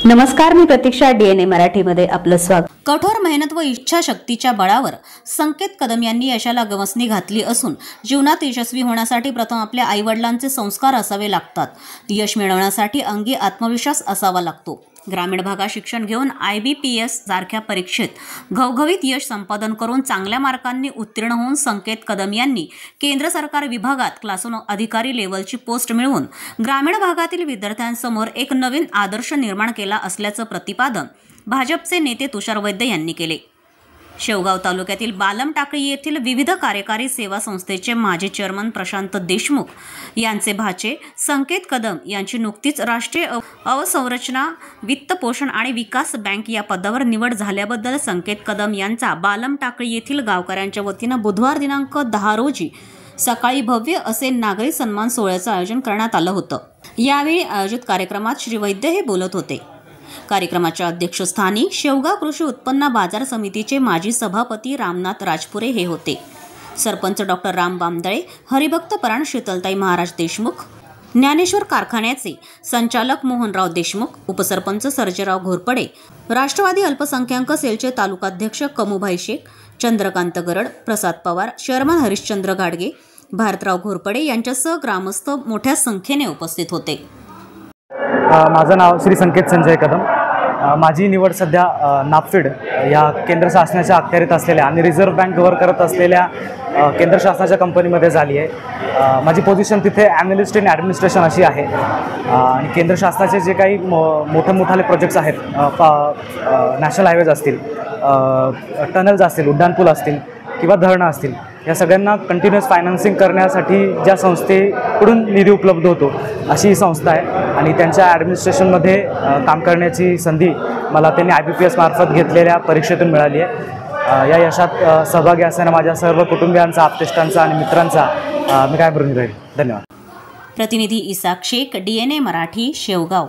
नमस्कार, मी प्रतीक्षा. DNA मराठीमध्ये आपलं स्वागत. कठोर मेहनत व इच्छाशक्तीच्या बळावर संकेत कदम यांनी यशाला गवसणी घातली असून जीवनात यशस्वी होण्यासाठी प्रथम आपल्या आईवडिलांचे संस्कार असावे लागतात. यश मिळवण्यासाठी अंगी आत्मविश्वास असावा लागतो. ग्रामीण भागात शिक्षण घेऊन IBPS सारख्या परीक्षेत घवघवीत यश संपादन करून चांगल्या मार्कांनी उत्तीर्ण होऊन संकेत कदम यांनी केंद्र सरकार विभागात क्लास 1 अधिकारी लेवलची पोस्ट मिळवून ग्रामीण भागातील विद्यार्थ्यांसमोर एक नवीन आदर्श निर्माण केला असल्याचं प्रतिपादन भाजपचे नेते तुषार वैद्य यांनी केले. शेवगाव तालुक्यातील बालम टाकळी येथील विविध कार्यकारी सेवा संस्थेचे माजी चेअरमन प्रशांत देशमुख यांचे भाचे संकेत कदम यांची नुकतीच राष्ट्रीय अवसंरचना वित्तपोषण आणि विकास बँक या पदावर निवड झाल्याबद्दल संकेत कदम यांचा बालम टाकळी येथील गावकऱ्यांच्या वतीनं बुधवार दिनांक 10 रोजी सकाळी भव्य असे नागरी सन्मान सोहळ्याचं आयोजन करण्यात आलं होतं. यावेळी आयोजित कार्यक्रमात श्री वैद्य हे बोलत होते. कार्यक्रमाच्या अध्यक्षस्थानी शेवगाव कृषी उत्पन्न बाजार समितीचे माजी सभापती रामनाथ राजपुरे हे होते. सरपंच डॉक्टर राम बामदळे, हरिभक्त पराण शीतलताई महाराज देशमुख, ज्ञानेश्वर कारखान्याचे संचालक मोहनराव देशमुख, उपसरपंच सर्जेराव घोरपडे, राष्ट्रवादी अल्पसंख्याक सेलचे तालुकाध्यक्ष कमुभाई शेख, चंद्रकांत गरड, प्रसाद पवार, चेअरमन हरिश्चंद्र गाडगे, भारतराव घोरपडे यांच्यासह ग्रामस्थ मोठ्या संख्येने उपस्थित होते. माझं नाव श्री संकेत संजय कदम. माझी निवड सध्या नाफेड या केंद्र शासनाच्या अखत्यारीत असलेल्या आणि रिझर्व्ह बँक गव्हर करत असलेल्या केंद्र शासनाच्या कंपनीमध्ये झाली आहे. माझी पोझिशन तिथे ॲनालिस्ट इन ॲडमिनिस्ट्रेशन अशी आहे. आणि केंद्र शासनाचे जे काही मोठे प्रोजेक्ट्स आहेत, नॅशनल हायवेज असतील, टनल्स असतील, उड्डाणपूल असतील किंवा धरणं असतील, या सगळ्यांना कंटिन्युअस फायनान्सिंग करण्यासाठी ज्या संस्थेकडून निधी उपलब्ध होतो अशी ही संस्था आहे. आणि त्यांच्या ॲडमिनिस्ट्रेशनमध्ये काम करण्याची संधी मला त्यांनी IBPS मार्फत घेतलेल्या परीक्षेतून मिळाली आहे. या यशात सहभागी असणाऱ्या माझ्या सर्व कुटुंबियांचा, आप्तेष्टांचा आणि मित्रांचा मी काय ऋणी राहील. धन्यवाद. प्रतिनिधी इसाक शेख, DNA मराठी, शेवगाव.